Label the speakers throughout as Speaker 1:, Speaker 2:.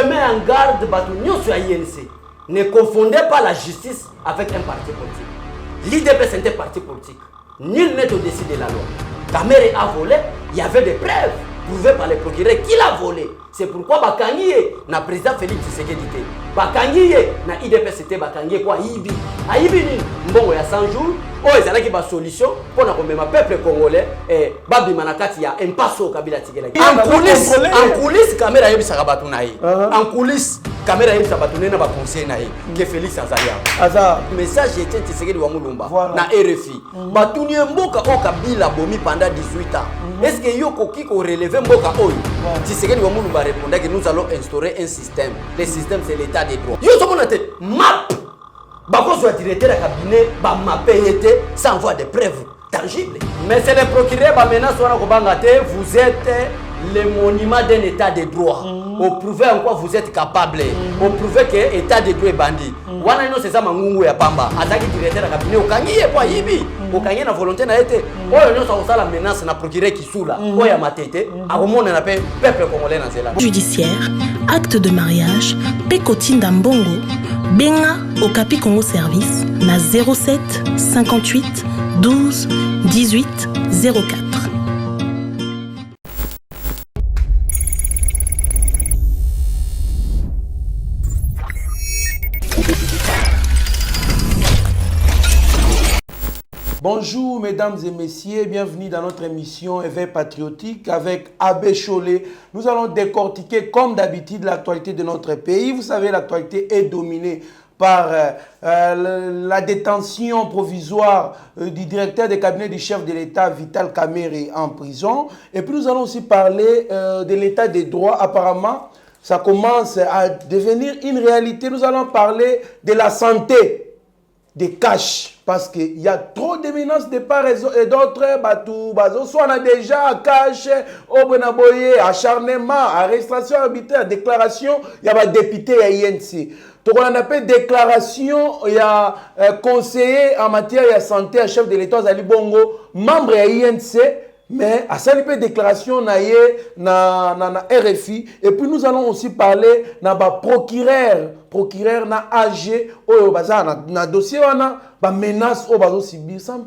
Speaker 1: Je mets en garde Batunyo sur INC. Ne confondez pas la justice avec un parti politique. L'IDPS est un parti politique. Nul n'est au-dessus de la loi. Kamere a volé, il y avait des preuves prouvées par les procureurs qu'il a volé. C'est pourquoi Bakangiye, na président Félix Tshisekedi, Bakangiye, na IDPS c'était Bakangiye quoi Ibi. A Ibi, mbongo ya 100 jours, ils ont une solution pour le peuple congolais et Babi Manakati a un passo Kabila Tigela. En coulisses, caméra yebi sakabatunai. En coulisses, caméra yebi sabatunena ba conseil naï que Félix Azaya. Message était Tshisekedi wa Mulumba na RFI. Batunye mboka o Kabila bomi pendant 18 ans. Est-ce que yoko kiko relever mboka oyo? Tshisekedi wa Mulumba répondait que nous allons instaurer un système. Le système c'est l'état des droits. Yo somona te map. Bako soit directeur de cabinet, ba mapété sans voir des preuves tangibles. Mais c'est le procureur ba menace wana ko bangate, vous êtes le monument d'un état de droit. Vous prouvez en quoi vous êtes capable. Vous prouvez que l'état de droit est bandit. Wana ino c'est ça mangungu ya pamba. Ataki directeur de cabinet okangiye kwa hivi. Okangiye na volonté na été. Oyo nyo sa la menace na procureur qui sous là. Oya matete, akomona na peuple congolais na zela.
Speaker 2: Judiciaire, acte de mariage, Pekotine Dambongo, Benga Okapi Congo Service, na 07 58 12 18 04.
Speaker 3: Bonjour mesdames et messieurs, bienvenue dans notre émission Éveil patriotique avec Abbé Cholé. Nous allons décortiquer comme d'habitude l'actualité de notre pays. Vous savez, l'actualité est dominée par la détention provisoire du directeur de cabinet du chef de l'État, Vital Kamerhe, en prison. Et puis nous allons aussi parler de l'état des droits. Apparemment, ça commence à devenir une réalité. Nous allons parler de la santé des caches, parce qu'il y a trop de menaces de part et d'autre. Soit on a déjà cache, obenaboye, acharnement, arrestation arbitraire, déclaration, il y a des députés à INC. Donc on appelle déclaration, il y a conseiller en matière de santé à chef de l'État, Ali Bongo, membre à INC, mais à ça, il peut déclaration na RFI. Et puis nous allons aussi parler na procureur na AG oyo baza na dossier wana ba menace o bazo subir sans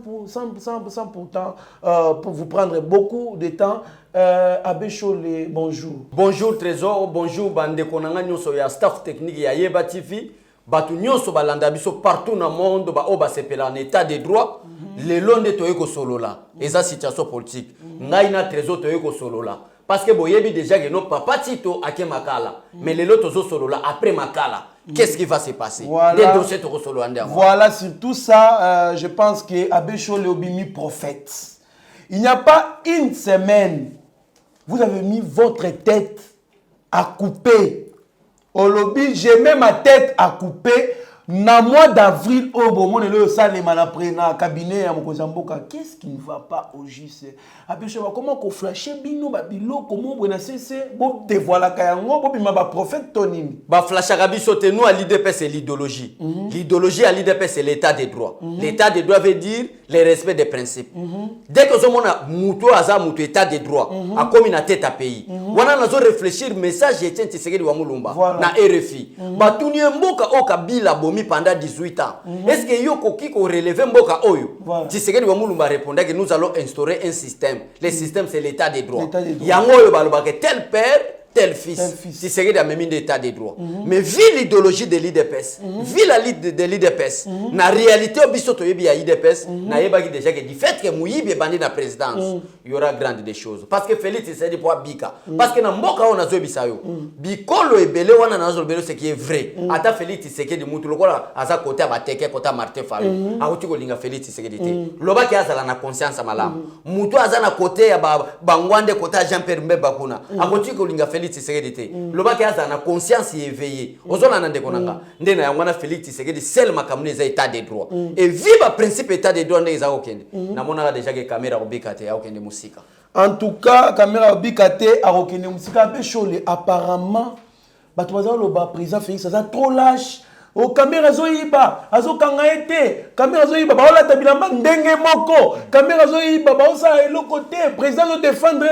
Speaker 3: pourtant pour vous prendre beaucoup de temps. Abbé Cholé, bonjour.
Speaker 1: Bonjour Trésor, bonjour bande konanga nyonso ya staff technique ya Yeba TV. Batu nyonso balanda biso partout na monde ba o ba sepela en état de droit. Le long de toyeko solola. Eza situation politique. Ngai na Trésor toyeko solola. Parce que boyebi déjà que nos papa Tito ake makala. Mais le lot tozo solola après makala. Qu'est-ce qui va se passer?
Speaker 3: Voilà, voilà, sur tout ça, je pense que Abbé Cholé obimi prophète. Il n'y a pas une semaine, vous avez mis votre tête à couper. Au lobby, j'ai mis ma tête à couper. Na mois d'avril, qu'est-ce qui ne va pas au JC? Comment qu'on flashe bino babilo comment on a cessé bon te voilà kayango bon bima ba prophète tonimi
Speaker 1: ba flashe kabiso te nous à l'IDP c'est l'idéologie. L'idéologie à l'IDP c'est l'état des droits. L'état des droits veut dire le respect des principes. Dès que on a muto aza muto état des droits a comme une tête à pays. Wana nazo réfléchir message était Tshisekedi wa Mulumba na RFI. Ba tunye mboka o Kabila pendant 18 ans. Est-ce que yoko kiko relever mboka oyo? Tshisekedi wa Mulumba répondait que nous allons instaurer un système. Le système c'est l'état des droits. Yango oyo baloba que tel père, tel fils. Tshisekedi a même un état des droits. Mais vu l'idéologie de l'IDPS, vu la lutte de l'IDPS, na réalité au biso to yebi ya IDPS, na yeba ki déjà que du fait que Mouyibi bandi na présidence, il y aura grande des choses. Parce que Félix Tshisekedi pour bika. Parce que na mboka on a zo bisayo. Bikolo ebele wana na zo belo ce qui est vrai. Ata Félix Tshisekedi mutu lokola aza côté abateke côté Martin Fayulu. Akuti ko linga Félix Tshisekedi te. Loba ki azala na conscience malamu. Mutu aza na côté ya bangwande côté Jean-Pierre Mbemba kuna. Akuti ko linga Félix Tshisekedi te. Loba ki aza na conscience éveillée. Ozola na ndekonanga. Ndena ya ngwana Félix Tshisekedi seul makamune za état des droits. Et viva principe état des droits ndeza okende. Na mona déjà que caméra obikate ya okende musika.
Speaker 3: En tout cas, caméra obikate a okende musika Abbé Cholé apparemment batuaza le bas président Félix ça trop lâche O caméra zoyiba, azo kangaete, caméra zoyiba, ba ola tabilamba ndenge moko, caméra zoyiba, ba osa le côté, président de défendre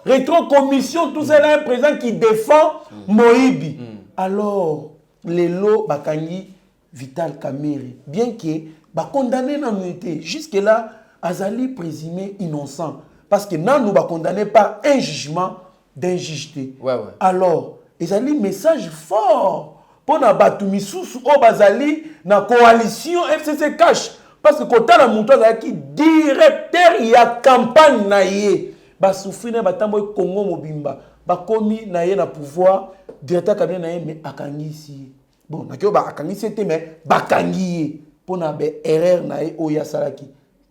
Speaker 3: rétro commission, tout ça là, un président qui défend Moïbi. Alors, les lots bakangi Vital Kamerhe, bien que ba condamné na nuité, jusque là, azali présumé innocent, parce que non nous ba condamné par un jugement d'injustice. Alors, ils ont un message fort. Pour na batu misusu o bazali na coalition FCC cash parce que quand la montagne qui directeur il y a campagne na yé ba souffrir na batambo Congo mobimba ba komi na yé na pouvoir directeur cabinet na yé mais akangisi bon na kyo ba akangisi te mais bakangi pour na be erreur na yé o ya salaki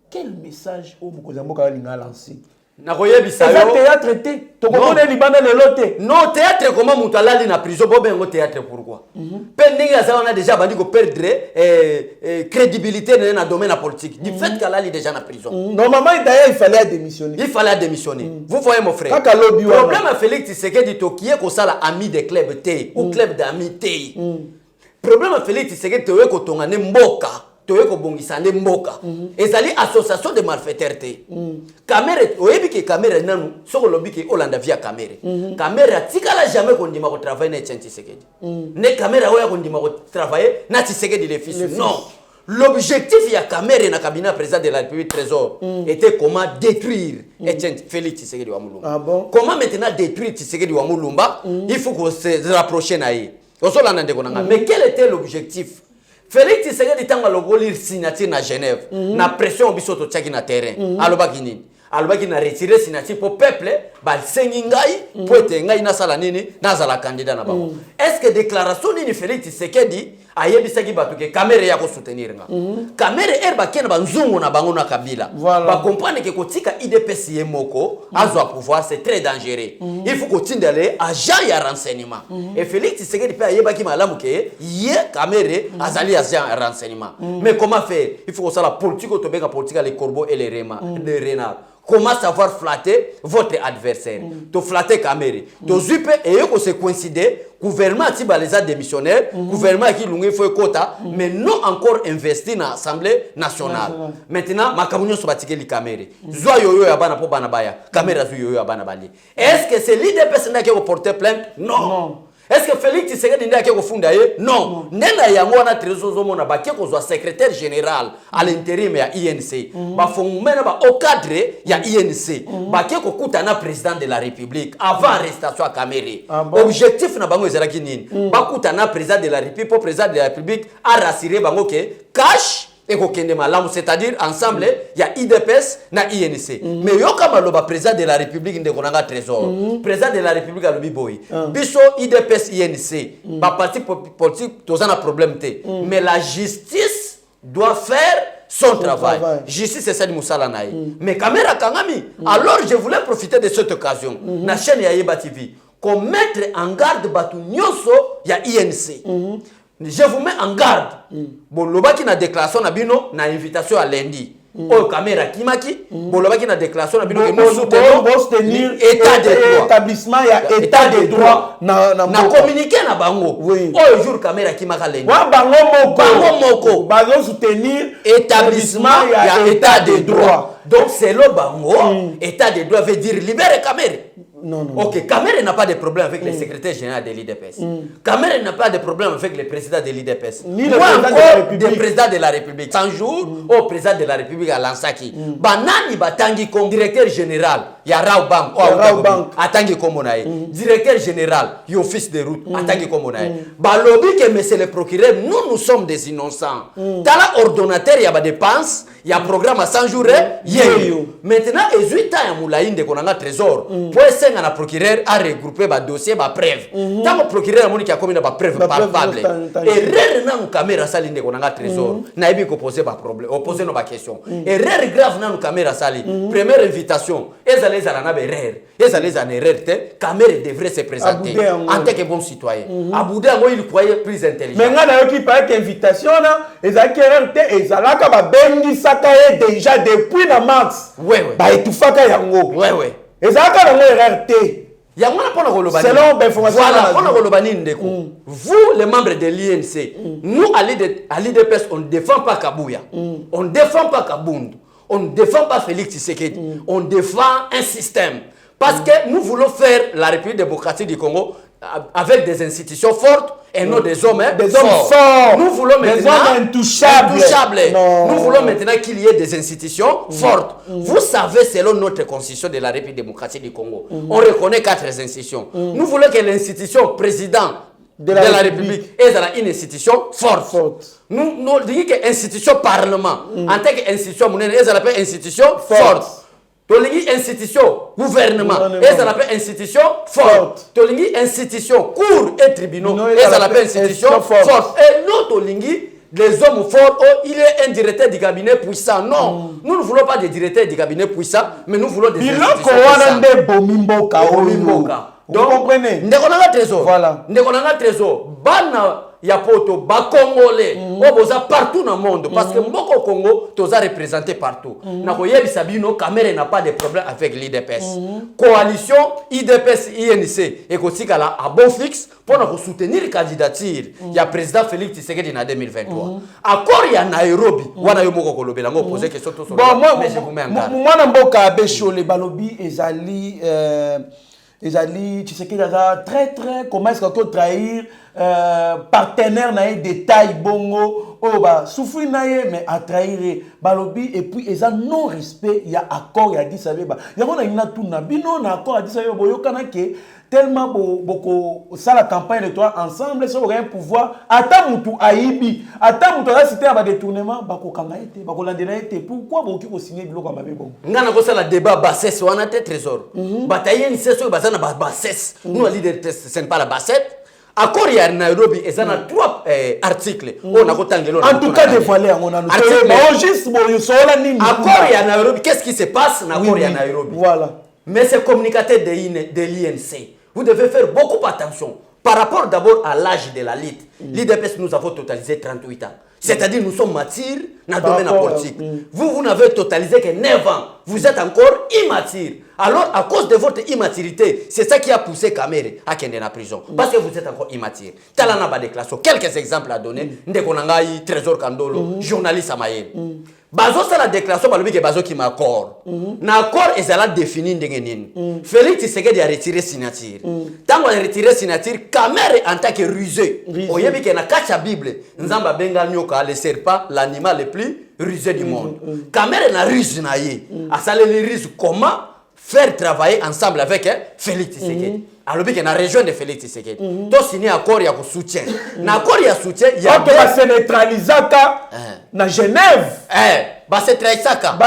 Speaker 3: quel message o mokozamboka linga lancer
Speaker 1: na koyebisa yo
Speaker 3: théâtre te to kokona libanda le lote
Speaker 1: non théâtre comment mutala li na prison bo bengo théâtre pourquoi pending ya ça on a déjà bandi ko perdre crédibilité dans le domaine politique du fait qu'elle est déjà na prison
Speaker 3: normalement il fallait démissionner
Speaker 1: vous voyez mon frère problème à Félix Tshisekedi to qui est ko sala ami des clubs té ou club d'amis té problème à Félix Tshisekedi to ko tongane mboka toyeko bongisa ne mboka ezali association de malfaiteurs te Kamerhe oyebi ke Kamerhe nanu soko lobi ke Olanda via Kamerhe Kamerhe atikala jamais kondima ko travailler na Tshisekedi ne Kamerhe oya kondima ko travailler na Tshisekedi le fils non l'objectif ya Kamerhe na cabinet président de la République trésor était comment détruire Félix Tshisekedi wa Mulumba comment maintenant détruire Tshisekedi wa Mulumba il faut qu'on se rapproche na ye osolanda ndeko nanga mais quel était l'objectif Félix Tshisekedi tanga logoli signature na Genève na pression biso to tchaki na terrain alobaki nini alobaki na retirer signature pour peuple ba sengi ngai pour ete ngai na sala nini na zala candidat na bango est-ce que déclaration nini Félix Tshisekedi ayebisaki batu ke Kamerhe ya ko soutenir nga Kamerhe erba kena banzungu na bango na Kabila ba comprendre que kotika IDPS yemoko azwa pouvoir c'est très dangereux il faut kotindale agent ya renseignement et Félix Tshisekedi pe ayebaki malamu ke ye Kamerhe azali agent ya renseignement mais comment faire il faut que ça la politique to beka politique les corbeaux et les renards. Comment savoir flatter votre adversaire? To flatter Kamerhe. To zupe et yo se coïncider. Gouvernement qui les a démissionnaires, gouvernement qui l'ont fait quota, mais non encore investi dans l'Assemblée nationale. Maintenant, ma camunion soit batiqué li Kamerhe. Zoa yo ya bana po bana baya. Kamerhe zo yo ya bana bali. Est-ce que c'est l'IDPS qui a porté plainte? Non. Est-ce que Félix Tshisekedi n'a pas fondé? Non. Nena yango na trésor zomona ba ke ko zo secrétaire général à l'intérim ya INC. Ba fongmena ba au cadre ya INC. Ba ke ko kutana président de la République avant arrestation à Kamerhe. Objectif na bango ezalaki nini? Ba kutana président de la République pour président de la République a rassurer bango ke cash et kokende malamu c'est-à-dire ensemble il y a IDPS na INC mais yo kama loba président de la République ndeko nanga trésor président de la République a lobi boy biso IDPS INC ba parti politique tozana problème té mais la justice doit faire son travail. Justice c'est ça du Moussala naï mais caméra kangami alors je voulais profiter de cette occasion na chaîne ya Yeba TV qu'on mettre en garde batu nyonso ya INC. Je vous mets en garde. Bon, lobaki na déclaration na bino na invitation à lundi. O caméra kimaki, bon lobaki na déclaration na bino que nous soutenons état de droit.
Speaker 3: Établissement ya état de droit
Speaker 1: na communiquer na bango. O jour caméra kimaka lundi.
Speaker 3: Wa bango moko. Bango soutenir
Speaker 1: établissement ya état de droit. Donc c'est le bango état de droit veut dire libérer Kamerhe.
Speaker 3: Non.
Speaker 1: Ok, Kamerhe n'a pas de problème avec le secrétaire général de l'IDPS. Kamerhe n'a pas de problème avec le président de l'IDPS.
Speaker 3: Ni le président
Speaker 1: de la République. 100 jours au président de la République à Lansaki. Banani batangi comme directeur général. Il y a Raobank. Atangi comme on a. Directeur général. Il y a office de route. Atangi comme on a. Balobi que monsieur le procureur, nous sommes des innocents. Dans la ordonnateur, il y a des dépenses. Il y a un programme à 100 jours. Maintenant, il y a un moulaïn de Konanga Trésor. Pour essayer un procureur à regrouper des dossiers, des preuves. Tant que le procureur a commis des preuves palpables. Et rare dans une caméra saline de Konanga Trésor. N'a pas posé des problèmes, opposer nos questions. Et rare grave dans une caméra saline. Première invitation. Ils allaient à la erreur. Ils allaient à l'erreur. Kamerhe devrait se présenter en tant que bon citoyen. Aboudé, il croyait plus intelligent.
Speaker 3: Mais quand il y a une invitation, ils allaient déjà depuis la mars.
Speaker 1: Oui.
Speaker 3: Bah, et tout fait qu'il y a un
Speaker 1: Oui.
Speaker 3: Et ça, quand on est RRT.
Speaker 1: Il y a moins pour le
Speaker 3: selon l'information.
Speaker 1: Voilà, pour le vous, les membres de l'INC, nous, à l'IDPS, on ne défend pas Kabouya. On ne défend pas Kabound. On ne défend pas Félix Tshisekedi. On défend un système. Parce que nous voulons faire la République démocratique du Congo avec des institutions fortes et non des hommes, forts. Nous voulons maintenant
Speaker 3: des hommes intouchables.
Speaker 1: Nous voulons maintenant qu'il y ait des institutions fortes. Vous savez, selon notre constitution de la République démocratique du Congo, on reconnaît 4 institutions. Nous voulons que l'institution président de la République est une institution forte. Nous disons que l'institution parlement, en tant qu'institution, est une institution forte. Tolingi institution gouvernement et ça l'appelle institution forte. Tolingi institution cour et tribunaux et ça l'appelle institution forte. Et nous Tolingi les hommes forts, il est un directeur du cabinet puissant. Non, nous ne voulons pas des directeurs du cabinet puissants, mais nous voulons des institutions puissantes.
Speaker 3: Vous comprenez?
Speaker 1: Ndeko trésor.
Speaker 3: Voilà.
Speaker 1: Ndeko trésor. Bana ya poto ba congolais oboza partout dans le monde parce que mboko Congo toza représenté partout. Na koyebi sabino caméra n'a pas de problème avec l'IDPS. Coalition IDPS INC et kotikala à bon fixe pour nous soutenir la candidature. Il y a président Félix Tshisekedi en 2023. Accord ya Nairobi. Wana yo moko kolobela ngo poser question tout sur. Mais je vous mets en garde.
Speaker 3: Moi na mboka abeshole balobi ezali tu sais qu'il a très comment est-ce qu'on peut trahir partenaire na détail bongo oh bah souffrir na mais à trahir balobi et puis ils ont non respect il y a accord il y a dit ça ba il y a on a une tout na bino na accord a dit ça boyo kana ke tellement beaucoup ça la campagne de toi ensemble ça aurait un pouvoir ata mutu aibi ata mutu a cité ba détournement ba ko kanga été ba ko landela été pourquoi boki ko signer biloko mabe bon
Speaker 1: ngana ko sala débat bassesse wana te trésor bataille ni seso bazana bassesse nous leader c'est pas la bassette accord ya Nairobi et ça a 3 articles on a kotangelo
Speaker 3: en tout cas dévoilé on a juste bon so la nini
Speaker 1: accord ya Nairobi qu'est-ce qui se passe na accord ya Nairobi
Speaker 3: voilà
Speaker 1: mais ces communicateurs de l'INC vous devez faire beaucoup attention par rapport d'abord à l'âge de la lutte. L'IDPS nous avons totalisé 38 ans. C'est-à-dire nous sommes matures dans le domaine politique. Vous n'avez totalisé que 9 ans. Vous êtes encore immature. Alors, à cause de votre immaturité, c'est ça qui a poussé Kamere à Kende en prison. Parce que vous êtes encore immature. Talana ba déclaration. Quelques exemples à donner. Ndekonangai, Trésor Kandolo, journaliste Amaye. Bazo ça la déclaration par le que bazo qui m'accorde. N'accord et ça l'a défini n'dengenin. Félix Tshisekedi a retiré signature. Tant qu'on a retiré signature, Kamere en tant que rusé. Oyebi que na kacha Bible, nzamba benga nyoka le serpent, l'animal le plus rusé du monde. Kamere na ruse na ye. A salé les ruses comment faire travailler ensemble avec Félix Tshisekedi. Alors que na région de Félix Tshisekedi. To signé accord ya ko soutien. Na accord ya soutien, il y a
Speaker 3: que va se neutralisaka na Genève.
Speaker 1: Bah c'est Traisaka.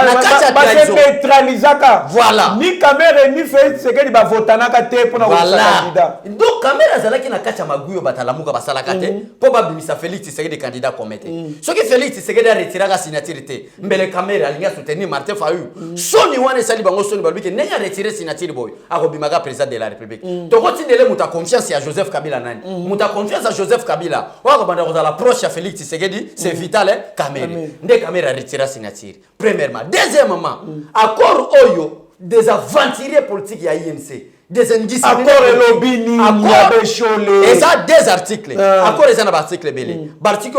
Speaker 3: Voilà. Ni Kamere ni Félix Tshisekedi ba votanaka te pour na candidat.
Speaker 1: Donc Kamere azalaki na kacha maguyo batalamuka basalaka te pour ba bimisa Félix Tshisekedi candidat commetté. Ce qui Félix Tshisekedi a retiré la signature te. Mbele Kamere alinga soutenir Martin Fayulu. Soni wane sali bango soni balbi ke nenga retiré signature boy. Akobimaka président de la République. Tokoti ndele muta confiance à Joseph Kabila nani. Muta confiance à Joseph Kabila. Wako banda ko za l'approche à Félix Tshisekedi, c'est vital Kamere. Nde Kamere a retiré signature. Premièrement. Deuxièmement, accord Oyo, des aventuriers politiques à INC, des indisciplinés.
Speaker 3: Accord Elobini,
Speaker 1: et ça, des articles. Accord et ça, un article belé. L'article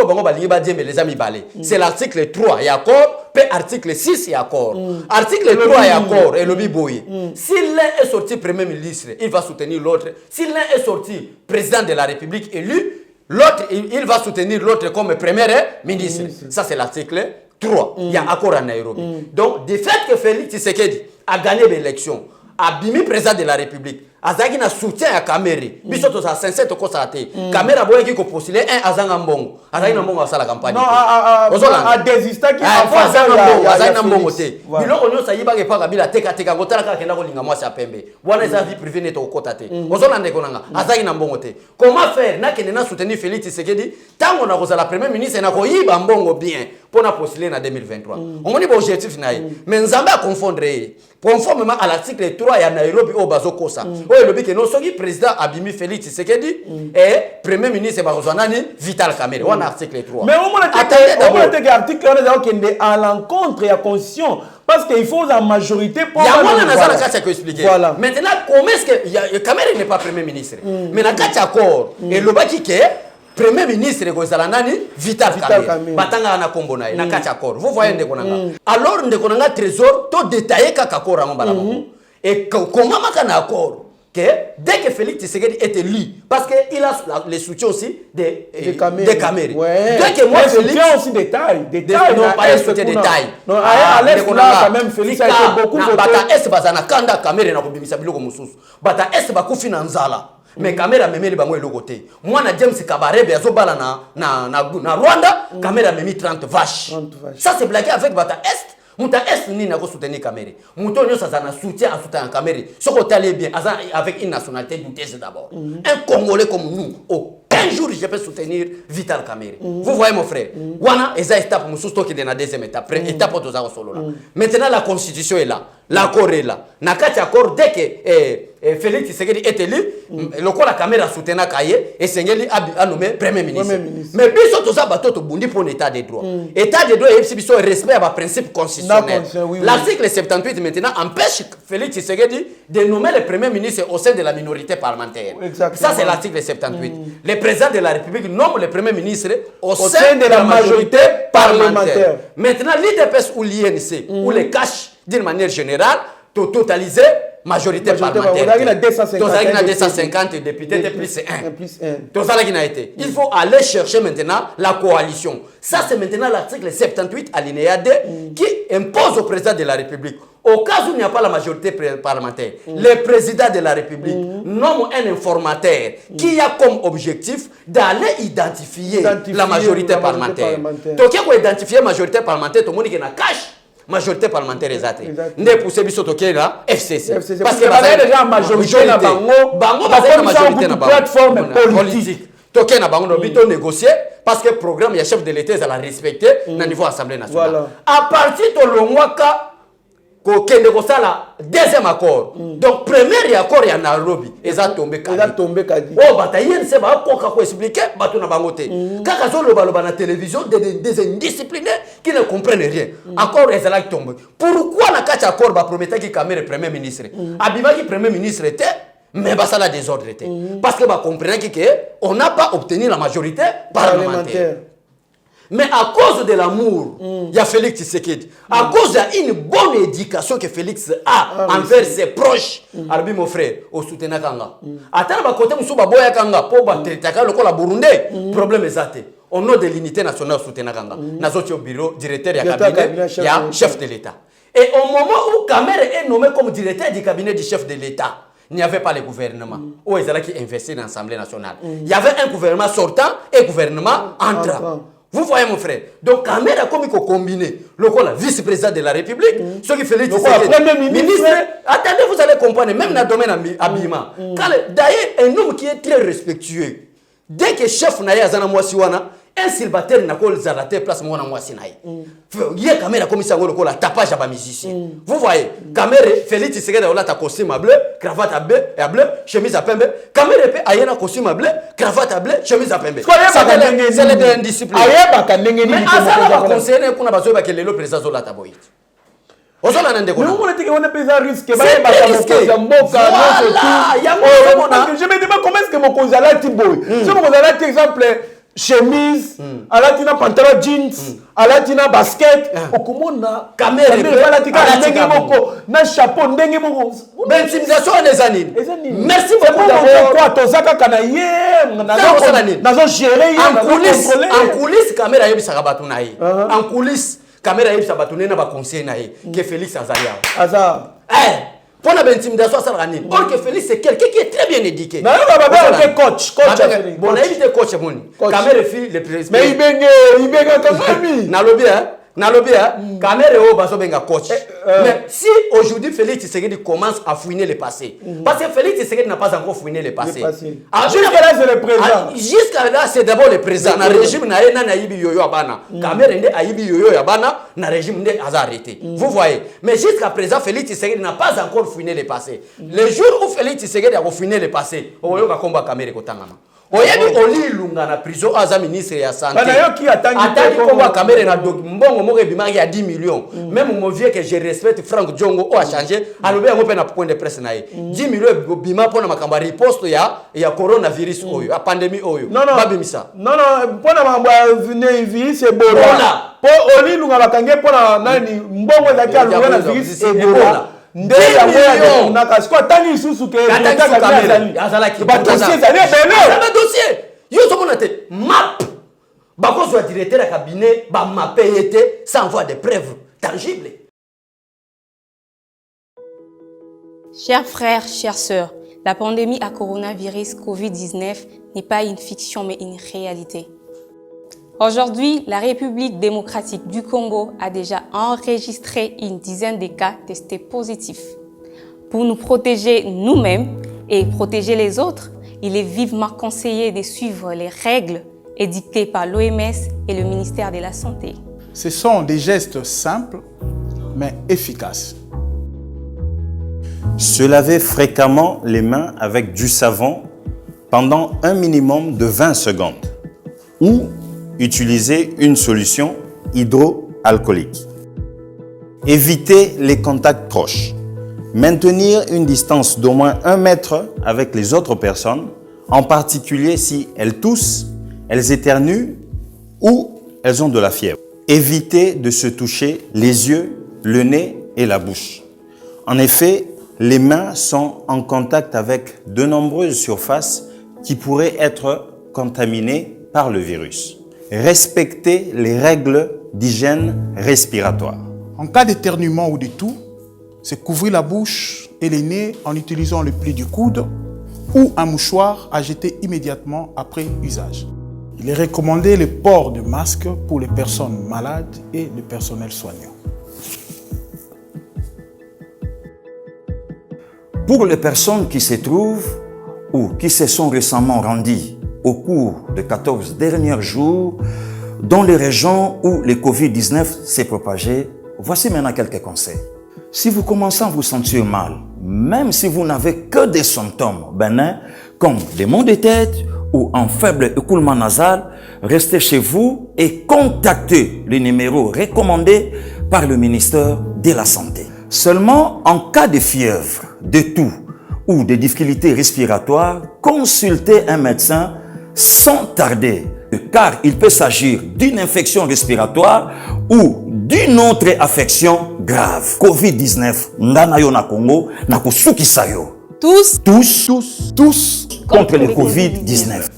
Speaker 1: les amis balé. C'est l'article 3 et accord, puis article 6 et accord. Article 3 et accord, et lobby boy. Si l'un est sorti premier ministre, il va soutenir l'autre. Si l'un est sorti président de la République élu, l'autre, il va soutenir l'autre comme premier ministre. Ça, c'est l'article 3. Il y a accord à Nairobi. Donc, du fait que Félix Tshisekedi a gagné l'élection, a bimi président de la République, Azaki na soutien à Kamere. Bisoto sa sincère to kosate. Kamere a boye qui ko postuler un Azanga Mbongo. Azaki na Mbongo a la campagne.
Speaker 3: Non, a désisté qui a fait
Speaker 1: Azaki na Mbongo te. Bilo onyo sa yiba ke pa Kabila teka ngotala ka kenda ko linga mwasi apembe. Wana sa vie privée neto kota te. Ozola ndeko nanga. Azaki na Mbongo te. Comment faire na kende na soutenir Félix Tshisekedi tango na kozala premier ministre na ko yiba Mbongo bien pour na postuler na 2023. On moni ba objectif na ye. Mais Nzambe a confondre conformément à l'article 3 ya Nairobi au Bazo Kosa. oyo lobi ke non soki président abimi Félix Tshisekedi et premier ministre Barozanani Vital Kamerhe on article 3
Speaker 3: mais on a été article on qui est à l'encontre de la constitution parce qu'il faut la majorité pour
Speaker 1: il y a moins dans ça que expliquer
Speaker 3: voilà
Speaker 1: maintenant comment est-ce que Kamerhe n'est pas premier ministre mais na kati accord et lobaki ke premier ministre kozala nani Vital Kamerhe batanga na kombo na na kati accord vous voyez ndeko nanga alors ndeko nanga trésor to détailler kaka accord rango bala et comment makana accord que dès que Félix Tshisekedi est élu parce que il a les soutiens aussi des Kamerhe
Speaker 3: ouais.
Speaker 1: Dès que moi
Speaker 3: Félix aussi des tailles
Speaker 1: non pas les soutiens des tailles
Speaker 3: non à l'est là quand même Félix a été beaucoup voté
Speaker 1: bata est bazana kanda Kamerhe na kobimisa biloko mususu bata est bakufi na nzala mais Kamerhe memeli bango eloko te mwana James Kabarebe azobala na Rwanda Kamerhe memi 30 vaches ça c'est blagué avec bata est Mouta est ni na ko soutenir Kamerhe mouton nyo ça na soutien à soutenir Kamerhe ce qu'on allait bien avec une nationalité douteuse d'abord un Congolais comme nous aucun jour je peux soutenir Vital Kamerhe vous voyez mon frère wana eza étape mususu to ki de na deuxième étape étape to za solo là maintenant la constitution est là l'accord est là na kati accord dès que Félix Tshisekedi est élu le ko la Kamerhe soutenir Kaye et Sengeli a nommé premier ministre mais biso to za bato to bundi pour l'état des droits état des droits et biso respect à principe constitutionnel l'article 78 maintenant empêche Félix Tshisekedi de nommer le premier ministre au sein de la minorité parlementaire ça c'est l'article 78 le président de la République nomme le premier ministre au sein de la majorité parlementaire maintenant l'IDPS ou l'INC ou les cash d'une manière générale totaliser majorité parlementaire. Il y a 250 députés plus 1. Il faut aller chercher maintenant la coalition. Ça, c'est maintenant l'article 78 alinéa 2 qui impose au président de la République. Au cas où il n'y a pas la majorité parlementaire, le président de la République nomme un informateur qui a comme objectif d'aller identifier la majorité parlementaire. Donc, il faut identifier la majorité parlementaire, tout le monde qui est en cache. Majorité parlementaire exacte. Ndé poussé biso toké là FCC.
Speaker 3: Parce que ça déjà majorité na bango
Speaker 1: ba majorité na
Speaker 3: plateforme politique.
Speaker 1: Toké na bango no bito négocier parce que programme ya chef de l'État ça la respecter na niveau assemblée nationale. Voilà. À partir de l'ongwaka ko kende ko sala deuxième accord. Donc premier accord ya Nairobi eza tombé kadi. Oh bataille c'est ba ko ka expliquer bato na bango te. Kaka zo loba na télévision des indisciplinés qui ne comprennent rien. Accord ezala tombé. Pourquoi na kati accord ba promettait que Kamerhe premier ministre. Abiba qui premier ministre était mais bah ça la désordre était. Parce que bah comprenez que on n'a pas obtenu la majorité parlementaire. Mais à cause de l'amour, il y a Félix Tshisekedi. À cause d'une bonne éducation que Félix a envers ses proches. Alors, mon frère, au soutien Kanga. Attends, à côté, nous boya Kanga pour battre le Burundi. Problème exact. Au nom de l'unité nationale soutien Kanga. Nous au bureau directeur et cabinet, il y a chef de l'État. Et au moment où Kamerhe est nommé comme directeur du cabinet du chef de l'État, il n'y avait pas le gouvernement. Où ils allaient qui investir dans l'Assemblée nationale. Il y avait un gouvernement sortant et un gouvernement entrant. Vous voyez mon frère. Donc Kamerhe a comme combiné le vice-président de la République, ce qui fait le premier ministre. Attendez, vous allez comprendre, même dans le domaine habillement. D'ailleurs, un homme qui est très respectueux, dès que chef Naya Zana Mwasiwana, un célibataire n'a pas la place Mwana Mwasinaï. Il y a Kamerhe comme ça, on a tapage à musicien. Vous voyez, Kamerhe, Félix Tshisekedi a ta costume à bleu, cravate à bleu, chemise à pembe. Kamerhe a un costume à bleu, cravate à bleu, chemise à pembe. C'est l'indiscipline. Mais à ça, on va conseiller pour nous que le président Zola Taboït. Mais on a dit qu'on a pris un risque. C'est risqué. Voilà.
Speaker 3: Je me demande comment est-ce que mon consulat Tiboy. Si mon consulat, par exemple, chemise, alatina pantalon jeans, alatina basket, okumona
Speaker 1: Kamerhe
Speaker 3: na chapeau ndenge moko.
Speaker 1: Mais intimidation des années. Merci beaucoup
Speaker 3: d'abord. Quoi tozaka kana ye nazo gérer
Speaker 1: en coulisses Kamerhe yebisa batu na ye. En coulisses Kamerhe yebisa batu na ba conseiller na ye que Félix Azalia.
Speaker 3: Azar.
Speaker 1: Pour la intimidation ça la nini. Or que Félix c'est quelqu'un qui est très bien éduqué.
Speaker 3: Non, coach.
Speaker 1: Bon, il était coach mon. Kamerhe fit le président.
Speaker 3: Mais il benga quand même.
Speaker 1: Na lobby hein. Nalobi, Kamere o baso benga coach. Mais si aujourd'hui Félix Tshisekedi commence à fouiner le passé, parce que Félix Tshisekedi n'a pas encore fouiné le passé.
Speaker 3: Jusqu'à là, c'est le présent.
Speaker 1: Jusqu'à là, c'est d'abord le présent. Na régime na Naïbi Yoyo Abana. Kamere nde Aïbi Yoyo Abana, na régime nde a arrêté. Vous voyez. Mais jusqu'à présent, Félix Tshisekedi n'a pas encore fouiné le passé. Le jour où Félix Tshisekedi a fouiné le passé, on va combattre Kamere Kotangama. Oyebi Oli Lunga na prison aza ministre ya santé. Ataki komba Kamere na mbongo moko ebimaki ya 10 millions. Même mon vieux que je respecte Franck Diongo a changé. Alobi yango pe na point de presse na ye. 10 millions bima pona makamba riposte ya coronavirus oyo, ya pandémie oyo. Babimisa.
Speaker 3: Non, pona makamba virus Ebola. Po Oli Lunga bakange pona nani mbongo ezaki alunga na virus Ebola. Ndé ya moya na siko tani isusu ke
Speaker 1: azalaki ba dossier yo somona te map bako soit directeur de cabinet ba mapé été sans voir de preuves tangibles.
Speaker 4: Chers frères, chères sœurs, la pandémie à coronavirus Covid-19 n'est pas une fiction mais une réalité. Aujourd'hui, la République démocratique du Congo a déjà enregistré une dizaine de cas testés positifs. Pour nous protéger nous-mêmes et protéger les autres, il est vivement conseillé de suivre les règles édictées par l'OMS et le ministère de la Santé.
Speaker 5: Ce sont des gestes simples mais efficaces.
Speaker 6: Se laver fréquemment les mains avec du savon pendant un minimum de 20 secondes ou utiliser une solution hydroalcoolique. Éviter les contacts proches. Maintenir une distance d'au moins 1 mètre avec les autres personnes, en particulier si elles toussent, elles éternuent ou elles ont de la fièvre. Éviter de se toucher les yeux, le nez et la bouche. En effet, les mains sont en contact avec de nombreuses surfaces qui pourraient être contaminées par le virus. Respecter les règles d'hygiène respiratoire.
Speaker 5: En cas d'éternuement ou de toux, c'est couvrir la bouche et le nez en utilisant le pli du coude ou un mouchoir à jeter immédiatement après usage. Il est recommandé le port de masque pour les personnes malades et le personnel soignant.
Speaker 6: Pour les personnes qui se trouvent ou qui se sont récemment rendues au cours des 14 derniers jours dans les régions où le Covid-19 s'est propagé, voici maintenant quelques conseils. Si vous commencez à vous sentir mal, même si vous n'avez que des symptômes bénins comme des maux de tête ou un faible écoulement nasal, restez chez vous et contactez le numéro recommandé par le ministère de la Santé. Seulement en cas de fièvre, de toux ou de difficultés respiratoires, consultez un médecin sans tarder, car il peut s'agir d'une infection respiratoire ou d'une autre affection grave. Covid-19, ndanayo na Congo, na kusukisa yo. Tous contre le Covid-19.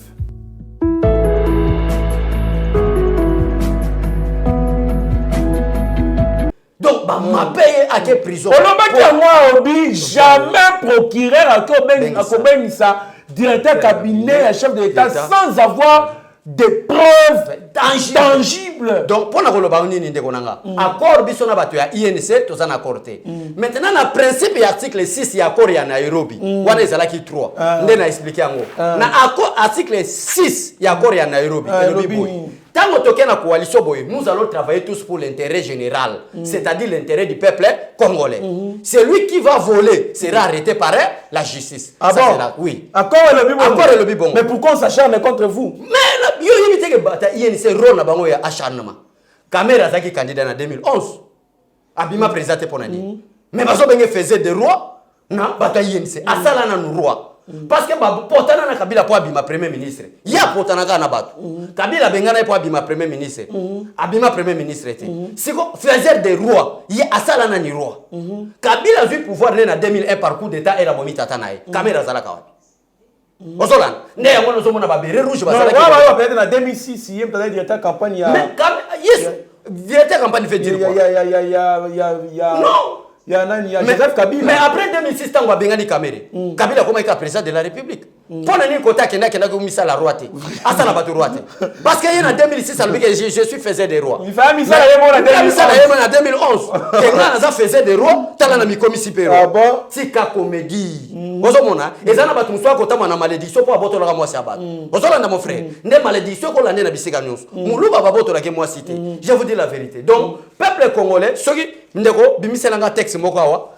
Speaker 1: Donc, m'a payé à quelle prison?
Speaker 3: On obi jamais procureur à ça directeur cabinet, chef de l'État sans avoir des preuves tangibles.
Speaker 1: Donc, pour nous accord biso na bato ya INC toza na accord te. Maintenant na principe ya article 6 ya accord ya Nairobi. Wana ezalaki 3. Nde na expliquer yango. Na accord article 6 ya accord ya Nairobi. Tant que na coalition boy, nous allons travailler tous pour l'intérêt général, c'est-à-dire l'intérêt du peuple congolais. Celui qui va voler sera arrêté par la justice.
Speaker 3: Ah
Speaker 1: ça
Speaker 3: bon?
Speaker 1: Oui.
Speaker 3: Accord est le bon. Mais pourquoi on s'acharne contre vous?
Speaker 1: Mais yo yimite que bata INC rona bango ya acharnement. Kamera zaki candidat en 2011. Abima présenté pour nani. Mais bazo benge faisait des rois na bata INC. Asala na nous roi. Parce que portana na Kabila pour abima premier ministre. Ya portana na batu. Kabila bengana pour abima premier ministre. Abima premier ministre était. Siko faisait des rois. Ya asala na ni roi. Kabila vu pouvoir na 2001 par coup d'état et la bomi tata nae. Kamera zala kawapi. Osolan. Ne ya mwana zomona ba bere rouge bazala.
Speaker 3: Ouais peut-être en 2006 il y a peut-être directeur campagne ya.
Speaker 1: Mais yes. Directeur campagne fait dire quoi?
Speaker 3: Ya.
Speaker 1: Non.
Speaker 3: Il y a Joseph Kabila.
Speaker 1: Mais après 2006, tant que Bengani Kamere, Kabila comment il est président de la République. Pour le côté qui n'a mis ça la roite. Ah ça n'a pas de roite. Parce qu'il y a en 2006, je suis faisait des rois.
Speaker 3: Il fait mis ça en
Speaker 1: 2011. Et quand on faisait des rois, tu as mis comme si péro.
Speaker 3: Ah bon?
Speaker 1: C'est ka comédie. Ozomona, et ça n'a pas tout soit côté na malédiction pour aborder la moi sabat. Ozolanda mon frère, ne malédiction qu'on l'année na biseka news. Moulou baba boto la ke moi cité. Je vous dis la vérité. Donc peuple congolais, ceux qui ndeko bimiselanga texte moko awa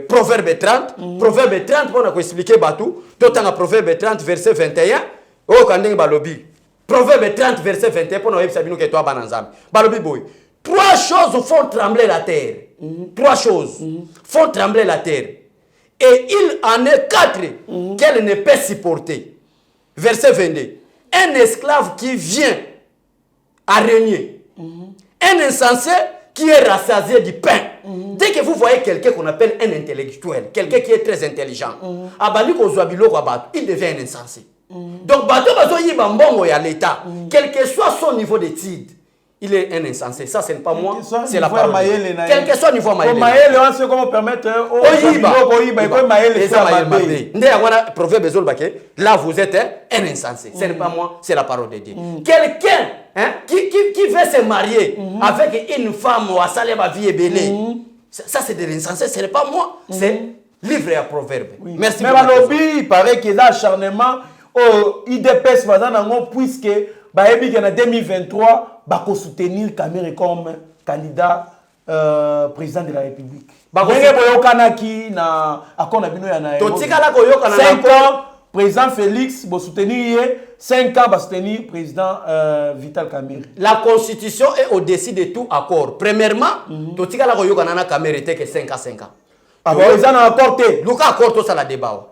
Speaker 1: Proverbe 30 Proverbe 30 pour expliquer batou d'autant Proverbe 30 verset 21 oh kandeng balobi Proverbe 30 verset 21 pour nous sabino que toi bananzam balobi boy trois choses font trembler la terre trois choses font trembler la terre et il en est quatre qu'elle ne peut supporter verset 22 un esclave qui vient à régner un insensé qui est rassasié du pain. Dès que vous voyez quelqu'un qu'on appelle un intellectuel, quelqu'un qui est très intelligent, il devient un insensé. Donc, l'État, quel que soit son niveau d'études, il est un insensé. Ça, ce n'est pas moi, c'est la parole. Quel que soit le niveau Maëlle.
Speaker 3: Maëlle, on sait comment permettre
Speaker 1: là, vous êtes un insensé. Ce n'est pas moi, c'est la parole de Dieu. Quelqu'un qui veut se marier avec une femme ou à saler ma vie est belle, ça c'est de l'insensé. Ce n'est pas moi, c'est livre et proverbe. Merci.
Speaker 3: Mais il paraît qu'il y a acharnement au IDPS puisque en 2023, il va soutenir Kamere comme candidat président de la République. 5 ans, président Félix va soutenir 5 ans, va soutenir président Vital Kamere.
Speaker 1: La constitution est au-dessus de tout accord. Premièrement, Kamere était que 5 à 5 ans.
Speaker 3: Ah bon, ils en ont accordé.
Speaker 1: Luka accord tout ça la débat.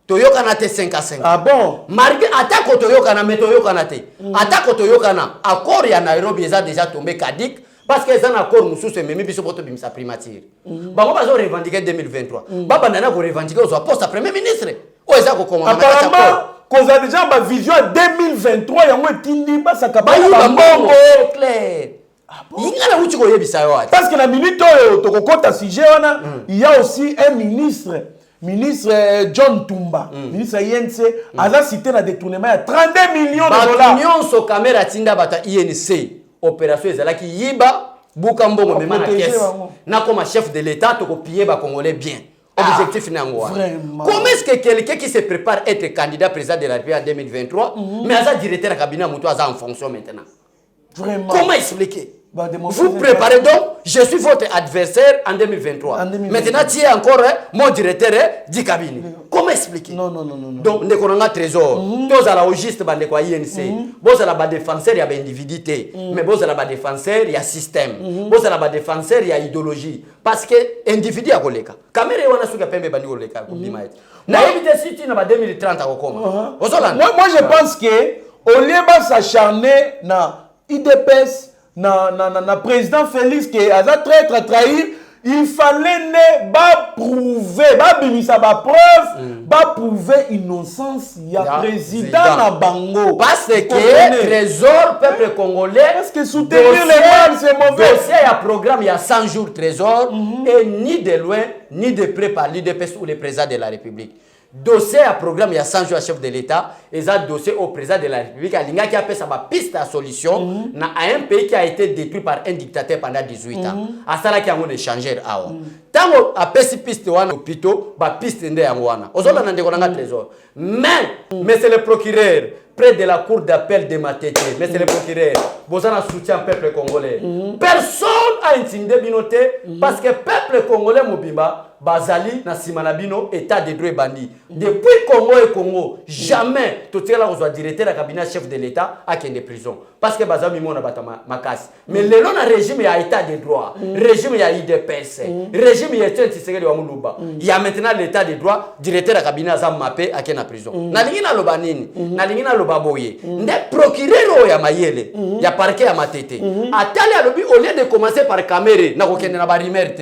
Speaker 1: Toyokana te 5 à 5.
Speaker 3: Ah bon?
Speaker 1: Marqué attaque Toyokana, mais Toyokana te. Attaque Toyokana, accord ya Nairobi, ils ont déjà tombé caduc parce qu'ils ont un accord moussou se même biso poto bimisa primature. Bah moi je revendiquer 2023. Bah banana ko revendiquer au poste à premier ministre. O eza ko comment
Speaker 3: apparemment, qu'on a déjà ma vision 2023 ya moi tindi ba sakaba
Speaker 1: ba mbongo clair.
Speaker 3: Parce que la minute où sujet, il y a aussi un ministre John Tumba, ministre INC, a cité le détournement de 32 millions de dollars.
Speaker 1: L'union sur caméra tinda bata INC, opération ezalaki yiba bukambongo même na pièce. Na comme chef de l'État to copier ba congolais bien. Objectif n'angwa. Comment est-ce que quelqu'un qui se prépare à être candidat président de la République en 2023, mais à directeur de cabinet muto en fonction maintenant?
Speaker 3: Vraiment.
Speaker 1: Comment expliquer? Vous préparez donc, je suis votre adversaire en 2023. Maintenant, tu es encore mon directeur du cabinet. Comment expliquer?
Speaker 3: Non.
Speaker 1: Donc, nous avons un trésor. Tous à la juste, nous avons INC. Vous avez un défenseur, il y a individualité. Mais vous avez un défenseur, il y a système. Vous avez un défenseur, il y a idéologie. Parce que l'individu a collé. Caméra, on a su que Pembe Bandi collé. Na éviter si tu n'as pas 2030 à Okoma.
Speaker 3: Moi, je pense que au lieu de s'acharner na IDPS, na président Félix qui a traître trahir, il fallait ne prouver innocence il y a président na bango
Speaker 1: parce que trésor peuple congolais
Speaker 3: parce que soutenir les femmes c'est mauvais
Speaker 1: dossier à programme il y a 100 jours trésor et ni de loin ni de près par l'IDPS ou le président de la République. Dossier à programme, il y a 100 jours à chef de l'État, et ça dossier au président de la République, il qui a fait sa piste à solution dans un pays qui a été détruit par un dictateur pendant 18 ans. À ça, il y a un échangeur. Tant qu'on a fait piste à l'hôpital, piste est en Wana. Aujourd'hui, on a un trésor. Mais c'est le procureur, près de la cour d'appel de Matete, mais c'est le procureur, vous avez un soutien au peuple congolais. Personne n'a intimidé Binote parce que le peuple congolais, Mobimba, Bazali, Nasimanabino, État de droit bandi. Depuis Congo et Congo, jamais, tout là, on doit directeur du cabinet chef de l'État à qui est de prison. Parce que Bazali, on a battu ma casse. Mais le long du régime, il y a État de droit. Le régime, il y a IDPS. Le régime, il y a il y a maintenant l'État de droit, directeur du cabinet à Mappé à qui est en prison. Nalingina Lobanini, Nalingina Lobaboye. Ne procureur ya Mayele, il y a parquet à Matete. Atali à l'obi, au lieu de commencer par Kamere, n'a aucun barimerte,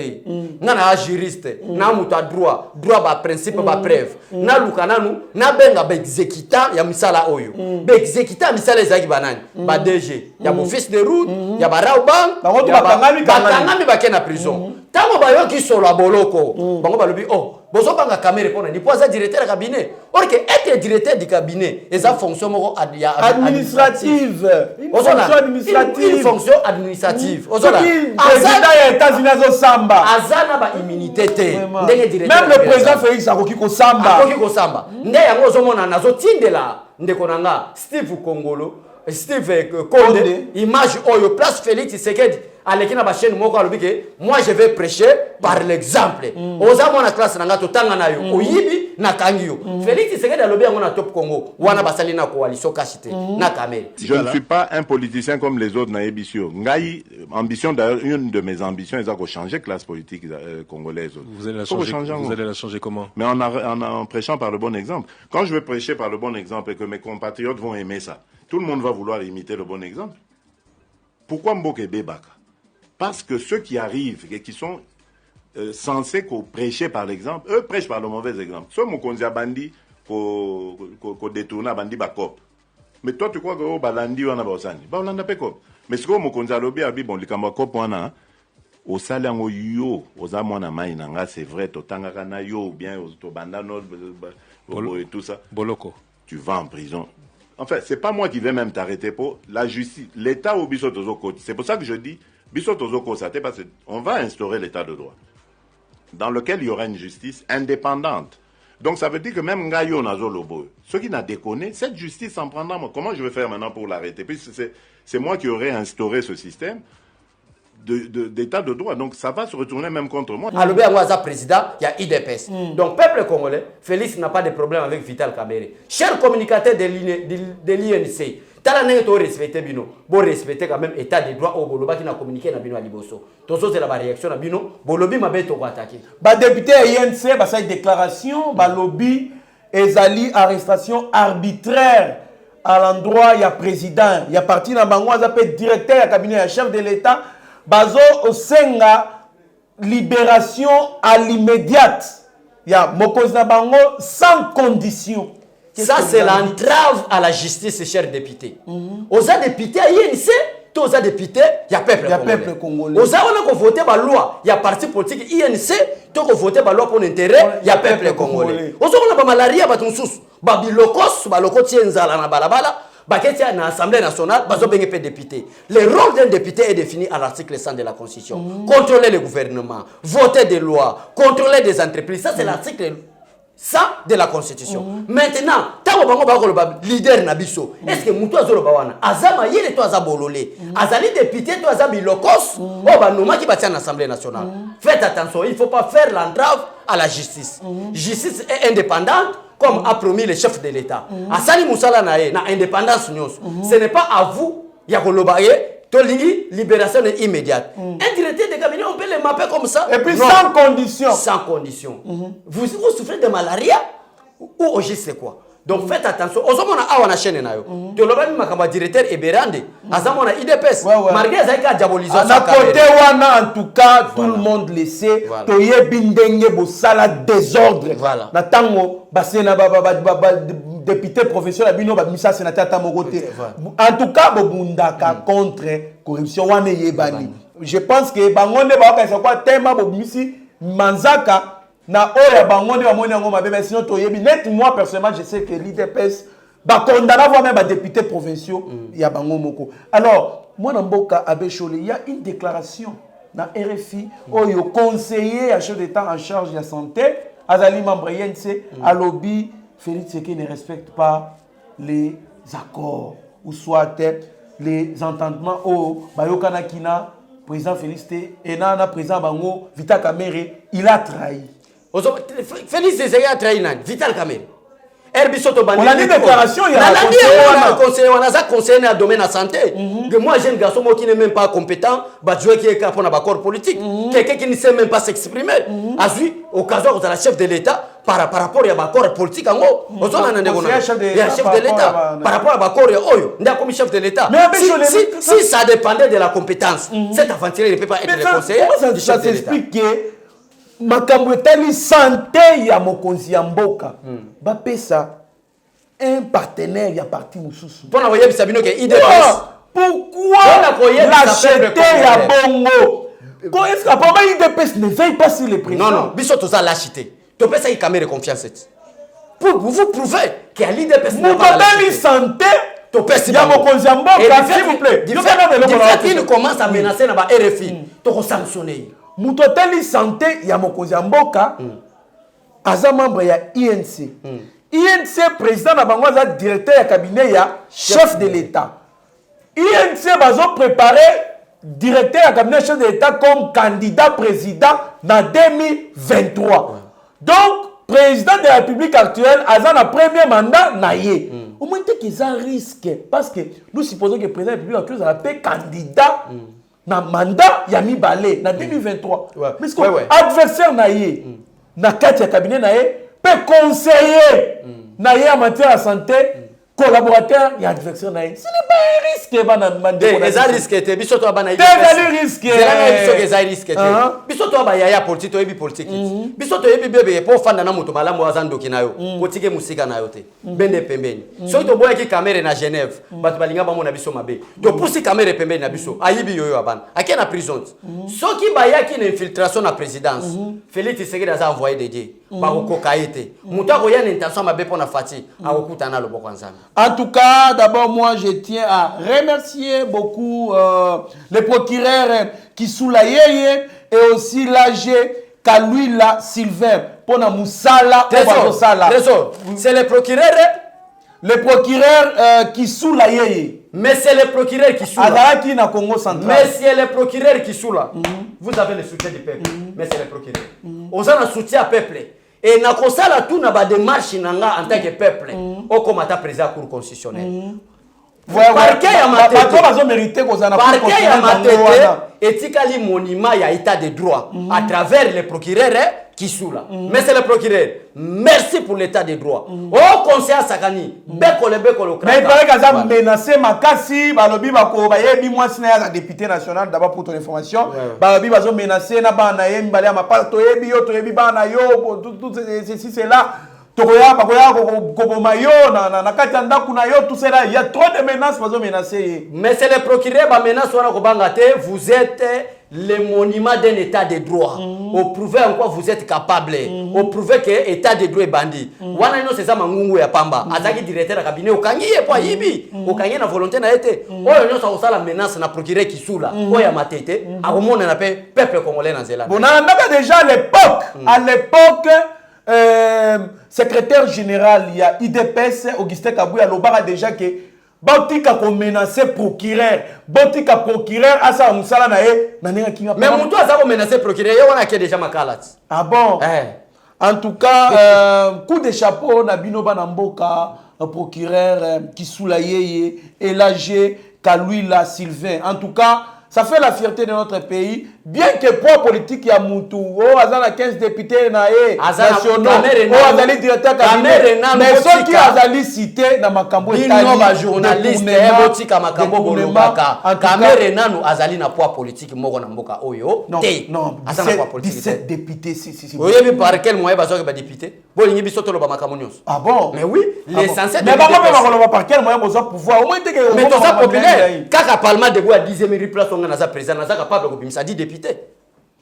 Speaker 1: n'a juriste. Na muta droit ba principe ba preuve na lukana nu na benga ba exécutant ya misala oyo ba exécutant misala ezaki banani ba DG ya office de route ya ba Raobank ba kangami ba kena prison tango bayo ki solo boloko bango balobi oh bozo banga caméra pona ni poza directeur de cabinet or que être directeur du cabinet et ça fonction moko
Speaker 3: administrative
Speaker 1: une fonction administrative
Speaker 3: ozona président ya États-Unis zo samba
Speaker 1: azana ba immunité te ndenge directeur
Speaker 3: même le président Félix akoki ko samba
Speaker 1: nde yango ozomona nazo tindela ndeko nanga Steve Kongolo Steve Konde image oyo place Félix Tshisekedi aleki na ba chaîne moko alobi ke moi je vais prêcher par l'exemple oza mona classe nanga totanga nayo oyibi na kangio Félix Tshisekedi alobi yango na Top Congo wana basali na coalition kashite na Kamel.
Speaker 7: Je ne suis pas un politicien comme les autres na Ebisio ngai ambition d'ailleurs une de mes ambitions est de changer classe politique congolaise.
Speaker 8: Vous allez la changer comment?
Speaker 7: Mais en prêchant par le bon exemple. Quand je vais prêcher par le bon exemple et que mes compatriotes vont aimer ça, tout le monde va vouloir imiter le bon exemple. Pourquoi Mboké Bebaka? Parce que ceux qui arrivent et qui sont censés prêcher par l'exemple, eux prêchent par le mauvais exemple. Ceux qui bandi ko détourner bandi bakop. Mais toi tu crois que balandi wana baosani. Ba olanda pe kop. Mais ce que mokonzi alobi abi bon likamba kop wana au salango yo oza mwana mai nanga c'est vrai totangaka na yo bien to bandano et tout ça.
Speaker 8: Boloko.
Speaker 7: Tu vas en prison. En fait, c'est pas moi qui vais même t'arrêter pour la justice. L'État au biso tozoko. C'est pour ça que je dis biso tozoko ça parce qu'on va instaurer l'État de droit dans lequel il y aura une justice indépendante. Donc ça veut dire que même Ngayo Nazo Lobo, ceux qui n'a déconné, cette justice s'en prendra. Comment je vais faire maintenant pour l'arrêter? Puis c'est moi qui aurais instauré ce système d'état de droit. Donc ça va se retourner même contre moi.
Speaker 1: Alobi Anwaza président, il y a IDPS. Donc peuple congolais, Félix n'a pas de problème avec Vital Kamerhe. Cher communicateur de l'INC, tala nenge to respecter bino, bon respecter quand même état de droit au boloba qui n'a communiqué na bino à Liboso. Tozo c'est la réaction na bino, bolobi mabe to ko attaquer.
Speaker 3: Ba député INC ba sa déclaration, ba lobby ezali arrestation arbitraire à l'endroit ya président, ya parti na bango azape directeur ya cabinet ya chef de l'État. Bazo osenga libération à l'immédiate. Ya mokozi na bango sans condition.
Speaker 1: Ça c'est l'entrave à la justice, chers députés. Oza député à INC, oza député, il y a peuple congolais. Oza on a voté la loi, il y a parti politique INC, to ko voté la loi pour l'intérêt, il y a peuple congolais. Oza on a ba malaria ba tonsus, ba bilokos, ba lokoti nzala na balabala. Baketia na Assemblée nationale, bazo benge pe député. Le rôle d'un député est défini à l'article 100 de la Constitution. Contrôler le gouvernement, voter des lois, contrôler des entreprises. Ça, c'est l'article 100 de la Constitution. Maintenant, tant que le leader Nabiso, est-ce que Moutou Azolobawana, Azama yele to Azabolole, Azali député to Azabilokos, Obanoma qui bâtit en Assemblée nationale. Faites attention, il ne faut pas faire l'entrave à la justice. Justice est indépendante. Comme a promis le chef de l'État. Asali Moussala na indépendance news. Ce n'est pas à vous, Yakolobaye, Tolingi, libération immédiate. Un directeur de cabinet, on peut le mapper comme ça.
Speaker 3: Et puis non. Sans condition.
Speaker 1: Sans condition. Vous souffrez de malaria ou au c'est quoi? Donc faites attention. Osomona awana chaîne na yo. To lobani makamba directeur Eberande. Azamona IDPS. Malgré ça diabolisation.
Speaker 3: À côté wana en tout cas tout le monde le sait. To yebindenge bo sala désordre. Na tango basena député professionnel bino ba misa sénateur tamogote. En tout cas bo bundaka contre corruption wana yebani. Je pense que bangonde ba ka quoi tema bo misi manzaka na oya bangonde ba moni ngo mabe sinon to yebi net moi personnellement je sais que l'IDPS ba condamna voir même ba députés provinciaux ya bango moko. Alors moi na mboka Abbé Cholé il y a une déclaration na RFI oyo conseiller à chef d'État en charge de la santé azali membre INC à lobby Félix Tshisekedi ne respecte pas les accords ou soit les entendements au bayokana kina président Félix et na président bango Vital Kamerhe il a trahi.
Speaker 1: Félix Tshisekedi a trahi Vital Kamerhe.
Speaker 3: On a dit déclaration, il y a un
Speaker 1: conseiller, on a conseiller dans le domaine de la santé. Que moi, j'ai un garçon qui n'est même pas compétent, qui est capable de corps politique. Quelqu'un qui ne sait même pas s'exprimer. A vu, au cas où la chef de l'État, par rapport à corps politique, en haut, il y a un chef de l'État. Par rapport à corps, il y a comme chef de l'État. Si ça dépendait de la compétence, cet aventurier ne peut pas être le conseiller du chef de l'État.
Speaker 3: Makambo etali santé ya mokonzi ya mboka bapesa un partenaire ya parti mususu
Speaker 1: pona voyer bisabino ke IDPS
Speaker 3: pourquoi l'acheter ya bongo Est-ce qu'apparemment l'IDPS ne veille pas sur les présidents?
Speaker 1: Non, biso tout ça lâcheté. Tu peux ça y caméra confiance. Pour vous prouver qu'il y a l'IDPS n'a pas la lâcheté.
Speaker 3: Santé.
Speaker 1: Il y a
Speaker 3: mon Konziambo, s'il vous plaît.
Speaker 1: Du fait qu'il commence à menacer dans la RFI, tu vas sanctionner.
Speaker 3: Moutoteli santé, il y a mon Konziamboka, Aza membre, il y a INC. INC, président de Bangoza, directeur du cabinet, il y a chef de l'État. INC va préparer directeur du cabinet, chef de l'État comme candidat président en 2023. Donc, président de la République actuelle, Aza na premier mandat, naïe. Au moins, il y a un risque. Parce que nous supposons que le président de la République actuelle sera candidat. Na mandat ya mi balé na 2023 mais ce que adversaire naie na kati ya cabinet naie peut conseiller naie en matière de santé collaborateur et adversaire naie ce n'est pas un risque bana mandé
Speaker 1: les risques étaient biso to bana
Speaker 3: des risques
Speaker 1: c'est un risque étaient biso to ba ya politique to yebi politique biso to yebi bébé pour fanda na moto malamu azando kinayo kotike musika na yote bende pembeni so to boya ki caméra na Genève batu balinga ba mona biso mabe to poussi caméra pembeni na biso ayibi yoyo abana akena prison so ki ba ya ki na infiltration na présidence Félix Tshisekedi a envoyé des dieux ba ko kaite muta ko ya na intention mabe pour na fati akutana lo bokwanzana.
Speaker 3: En tout cas, d'abord, moi, je tiens à remercier beaucoup les procureurs qui sont là et aussi l'AG Kalouila Sylvain pour la Moussala.
Speaker 1: C'est les procureurs.
Speaker 3: Les procureurs qui sont là.
Speaker 1: Mais c'est les procureurs qui sont là.
Speaker 3: Mais
Speaker 1: c'est les procureurs qui sont là. Vous avez le soutien du peuple. Mais c'est les procureurs. On a un soutien au peuple. Et na kosala tout na ba démarche nanga en tant que peuple au komata président cour constitutionnelle. Parquet ya matete bazo mériter kozana cour constitutionnelle etikali monument ya état de droit à travers les procureurs qui sont là. Mais c'est les procureurs. Merci pour l'état de droit. Au conseil Sakani bekole
Speaker 3: mais il paraît qu'ils ont menacé makasi balobi bako bayebi mwasi na ya député national d'abord pour ton information balobi bazo menacé na bana yemi bale ma part to yebi yo bana yo tout ceci c'est là tokoya bakoya koboma yo na kati ndaku na yo tout cela il y a trop de menaces bazo menacé.
Speaker 1: Mais c'est les procureurs ba menace wana ko bangate vous êtes le monument d'un état de droit. Au prouver en quoi vous êtes capable. Au prouver que l'état de droit est bandit. Wana ino c'est ça mangungu ya pamba. Azaki directeur de cabinet okangiye po yibi. Okangiye na volonté na été. Oyo nyo sa la menace na procureur qui sous là. Oya matete. Akomona na peuple congolais na zela.
Speaker 3: Bon on a déjà à l'époque secrétaire général il y a IDPS Augustin Kabouya Lobara déjà que Botika ko menacer procureur, Botika procureur asa musala na ye na nenga kinga.
Speaker 1: Mais mutu asa ko menacer procureur yo wana ke déjà makalati.
Speaker 3: Ah bon? En tout cas coup de chapeau na bino bana mboka procureur qui soulaye et l'AG Kalouila Sylvain. En tout cas ça fait la fierté de notre pays. Bien que pour politique, il y a Moutou, Azana 15 députés nationaux, Azali directeur cabinet, mais ceux qui Azali cité dans Makambo
Speaker 1: Italie, journaliste, Botika Makambo Bolobaka, Kamere Nanu Azali na poids politique, Mogo Namboka Oyo,
Speaker 3: non, 17 députés, si.
Speaker 1: Vous voyez par quel moyen Bazo est député? Bon, il y a bisoto le Bamakamonios.
Speaker 3: Ah bon?
Speaker 1: Mais oui, l'essentiel.
Speaker 3: Mais par quel moyen vous avez pouvoir? Au moins,
Speaker 1: mais tout ça populaire. Quand Parlement de Goua 10e place, on a président, on a capable de ça dit député.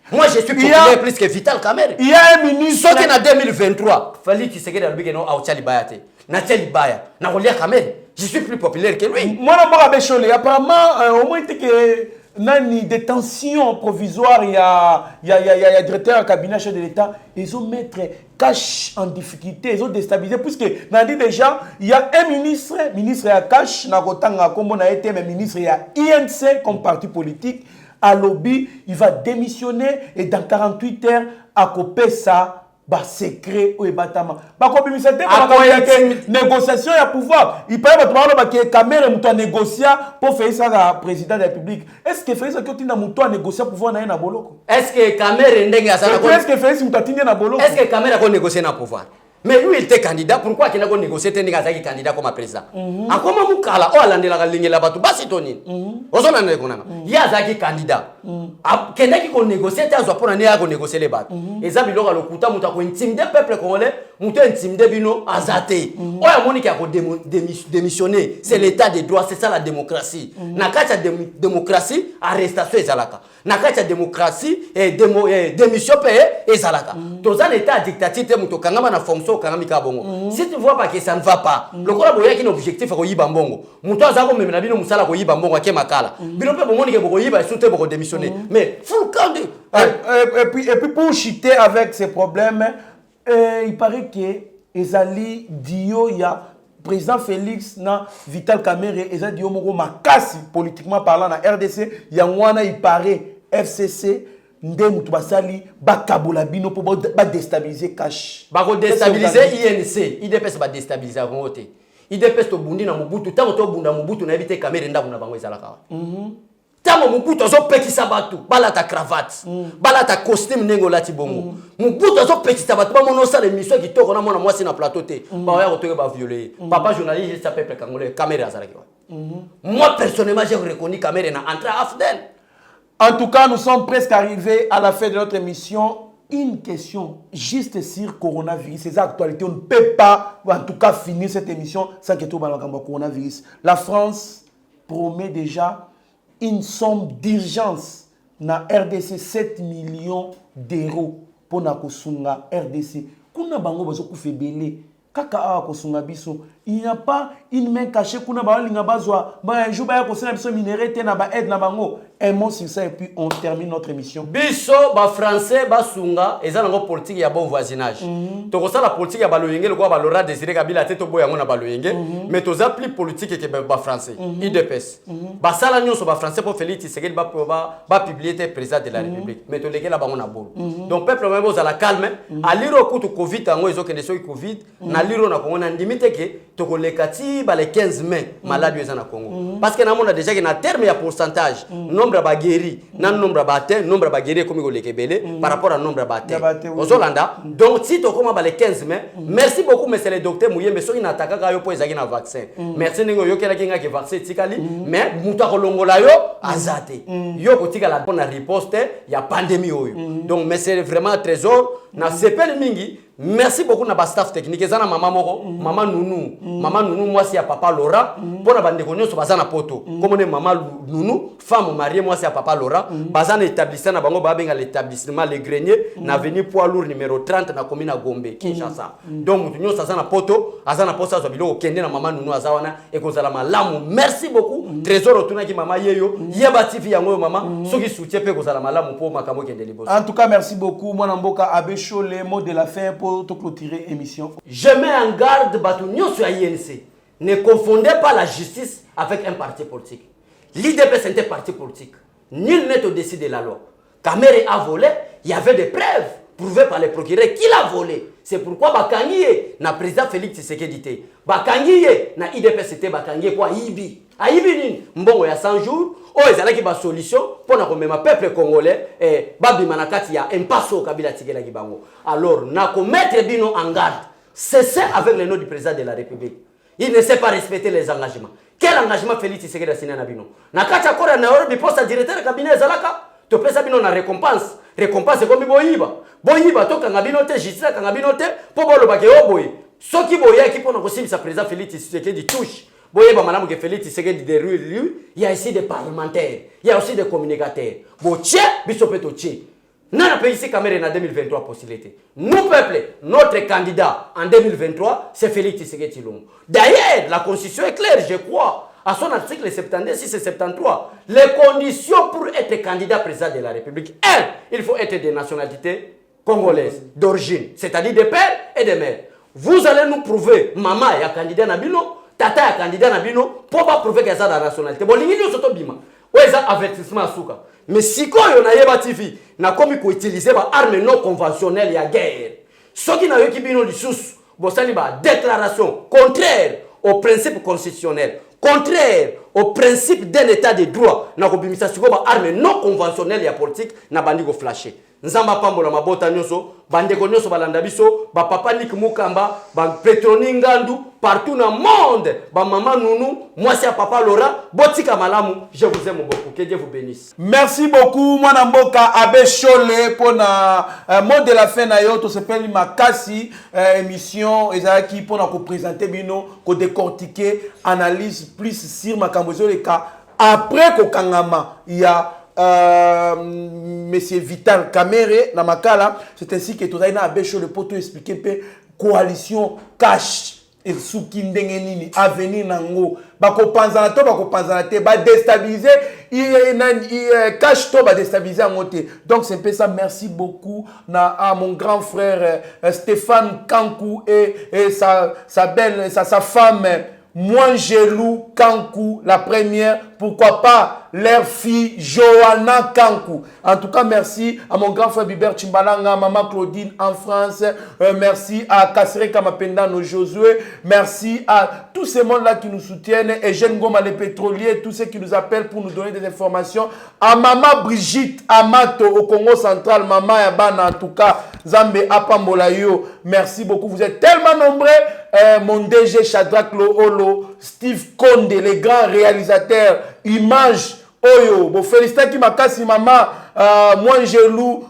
Speaker 1: Moi, je suis populaire plus que Vital Kamerhe.
Speaker 3: Il y a un ministre.
Speaker 1: Sauf qu'en 2023, Fali Tshisekedi a dit que non, Aouchali Bayate. Nathalie Baya, Narolia Kamerhe. Je suis plus populaire que lui.
Speaker 3: Moi, je suis Bécholé. Apparemment, au moins, il y a une détention provisoire. Il y a directeur du cabinet chef de l'État. Ils ont mettre cash en difficulté. Ils ont déstabilisé. Puisque, on a dit déjà, il y a un ministre à cash, comme on a été, mais ministre, il y a INC comme parti politique. À lobby, il va démissionner et dans 48 heures, à couper ça, secret ou batama. Négociation et pouvoir. Il peut y avoir que Kamerhe mouton négocier pour faire ça à président de la République. Est-ce que Félix Tshisekedi a mouton négocier pour pouvoir na boloko?
Speaker 1: Est-ce que Kamerhe ndenge
Speaker 3: est-ce que Félix mouton na boloko?
Speaker 1: Est-ce que Kamerhe a négocié na pouvoir? Mais lui, il était candidat. Pourquoi il n'a pas négocié un candidat comme président? Comment vous kala oh alandela kalingi la batu basi toni. Ozona ne konanga. Il y a zaki candidat. Kenda qui ko négocier ta zo pona ne ya ko négocier les batu. Eza biloko lokuta muta ko intimider peuple congolais, muta intimider bino azate. Oya moni ki a ko démissionner, c'est l'état de droit, c'est ça la démocratie. Na kacha démocratie, arrestation ezalaka. Na kacha démocratie et démission payée ezalaka. Dans un état dictateur muto kangama na fonction si tu vois pas que ça ne va pas, le quoi boya qui objectif ko yiba mbongo. Muto azako memena bino musala ko yiba mbongo ke makala. Bino pe bomoni ke boko yiba souté boko démissionner. Mais full camp
Speaker 3: et puis pour chuter avec ces problèmes, il paraît que ezali dio ya président Félix na Vital Kamerhe ezali dio moko makasi politiquement parlant na RDC, ya wana il paraît FCC ndemu tubasali bakabola bino po ba déstabiliser cash
Speaker 1: ba ko déstabiliser INC IDPS ba déstabiliser ngote IDPS to bundi na Mobutu tango to bunda Mobutu na ebite kamera ndaku na bango ezalaka tango Mobutu zo pekisa batu balata cravate balata costume nengo lati bongo Mobutu zo pekisa batu ba mono sala émission qui toko na mona mwasi na plateau te ba ya ko ba violer papa journaliste ça peuple congolais caméra azalaki moi personnellement j'ai reconnu caméra na entre Afden.
Speaker 3: En tout cas, nous sommes presque arrivés à la fin de notre émission. Une question juste sur coronavirus, ces actualités. On ne peut pas, en tout cas, finir cette émission sans que tout le monde coronavirus. La France promet déjà une somme d'urgence dans RDC, 7 millions d'euros pour la RDC. Kuna bango bazo kufebele. Kaka awa kosunga biso, il n'y a pas une main cachée kuna ba linga bazwa ba jour ba kosunga biso minéré te na ba aide na bango. Un mot sur ça et puis on termine notre émission.
Speaker 1: Biso ba français ba sunga eza nango politique ya bon voisinage. To ko la politique ya baloyenge le ko ba Laurent Désiré Kabila te to boya ngona baloyenge mais to za plus politique que ba français. IDPS. Ba sala nyonso ba français pour Félix Tshisekedi ba publier te président de la République. Mais to leke la bango na bolo. Donc peuple même boza la calme, aliro kutu Covid tango ezokende so Covid. Liro na Congo na ndimite ke toko lekati ba le 15 mai malade eza na Congo parce que na mona déjà que na terme ya pourcentage nombre ba guéri na nombre ba atteint nombre ba guéri comme lekebele par rapport à nombre ba atteint ozolanda donc si toko ma ba le 15 mai merci beaucoup monsieur le docteur Muyembe so ina attaquer yo po ezaki na vaccin merci ningo yo kela kinga ke vaccin tikali mais muta ko longola yo azate yo ko tikala pour na riposte ya pandémie oyo donc mais c'est vraiment trésor na sepel mingi. Merci beaucoup na ba staff technique ezana mama moko mama Nounou moi si ya papa Laura pour na bande konyo so bazana poto comme ne mama Nounou femme mariée moi si ya papa Laura bazana établissement na bango ba benga l'établissement Le Grenier na avenue Poids Lourd numéro 30 na commune Gombe Kinshasa donc mutu nyo sazana poto azana posa zo biloko kende na mama Nounou azawana e kozala malamu merci beaucoup trésor otuna ki mama yeyo yeba TV yango mama soki soutien pe kozala malamu po makambo kende liboso.
Speaker 3: En tout cas merci beaucoup mwana mboka Abesho les mots de la fin pour te clôturer émission.
Speaker 1: Je mets en garde Batunio sur INC. Ne confondez pas la justice avec un parti politique. L'IDPS est un parti politique. Nul n'est au-dessus de la loi. Kamerhe a volé, il y avait des preuves prouvées par les procureurs qu'il a volé. C'est pourquoi Bakangiye na président Félix Tshisekedi te. Bakangiye na IDPS c'était Bakangiye kwa Ibi. A Ibi nini mbongo ya 100 jours. Oh ezalaki ba solution pour na komema peuple congolais babima na kati ya impasso Kabila tigela kibango. Alors na ko mettre bino en garde. Cessez avec le nom du président de la République. Il ne sait pas respecter les engagements. Quel engagement Félix Tshisekedi a signé na bino? Na kati ya kora na Nairobi poste directeur cabinet ezalaka. To pesa bino na récompense. Récompense comme boyiba. Boyiba to kanga bino te justice kanga bino te po bolo ba ke oboy. Soki boya ki pona ko simisa président Félix Tshisekedi touche. Boyeba madame que Félix Tshisekedi déroule lui, il y a ici des parlementaires, il y a aussi des communicateurs. Bo tché biso peto tché. Nana pays ici Kamerhe en 2023 possibilité. Nous peuple, notre candidat en 2023, c'est Félix Tshisekedi Tshilombo. D'ailleurs, la constitution est claire, je crois. À son article 76 et 73, les conditions pour être candidat président de la République, il faut être de nationalité congolaise, d'origine, c'est-à-dire des pères et des mères. Vous allez nous prouver, maman est candidat Nabino, tata est candidat Nabino, pour pas prouver qu'elle a la nationalité. Bon, l'ingénieur c'est bima. Ouais, ça avertissement souka. Mais si quoi on a yeba TV, na comme ko utiliser ba arme non conventionnelle ya guerre. Ce qui n'a eu qui bino du sous, bon ça li ba déclaration contraire au principe constitutionnel, contraire au principe d'un état de droit, na ko bimisa siko ba arme non conventionnelle ya politique na bandi ko flasher. nzamba pambola mabota nyonso bandeko nyonso balanda biso ba papa Nick Mukamba ba Petroni Ngandu partout dans le monde ba maman Nounou moi c'est papa Laura botika malamu je vous aime beaucoup que Dieu vous bénisse.
Speaker 3: Merci beaucoup mwana mboka Abbé Cholé pour na mot de la fin na yo to s'appelle Makasi émission ezaki pour na ko présenter bino ko décortiquer analyse plus sur makambo zo le cas après ko kangama il y a Monsieur Vital Kamere na makala c'est ainsi que tout na Abbé Cholé pour tout expliquer peu coalition cash et souki ndenge nini avenir nango bako panzana te ba déstabiliser cash to ba déstabiliser ngote. Donc c'est un peu ça. Merci beaucoup à mon grand frère Stéphane Kankou et sa belle sa femme Mwangelou Kankou, la première, pourquoi pas leur fille Johanna Kankou. En tout cas, merci à mon grand frère Bibert Chimbalanga, maman Claudine en France, merci à Kassere Kamapenda, nos Josué, merci à tous ces mondes-là qui nous soutiennent, et Jeanne Goma les pétroliers, tous ceux qui nous appellent pour nous donner des informations, à maman Brigitte Amato au Congo central, maman Yabana en tout cas, Zambe Apambolayo, merci beaucoup, vous êtes tellement nombreux. Mon DG Shadrach Loholo, Steve Konde, les grands réalisateurs, Image, Oyo, bon félicitations qui m'a cassé maman, Mwangelou,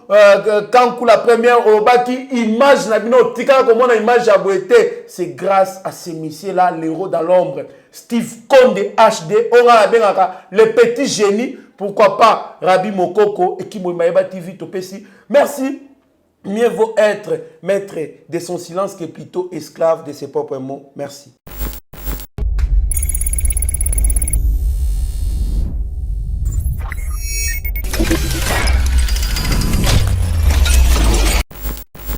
Speaker 3: Kankou la première, Obaki, Image, Nabino, Tika, comme on a Image à Boété, c'est grâce à ces messieurs-là, l'héros dans l'ombre, Steve Konde, HD, Ora Bengaka, le petit génie, pourquoi pas, Rabi Mokoko, et Kimo Maeba TV, Topesi, merci. Mieux vaut être maître de son silence que plutôt esclave de ses propres mots. Merci.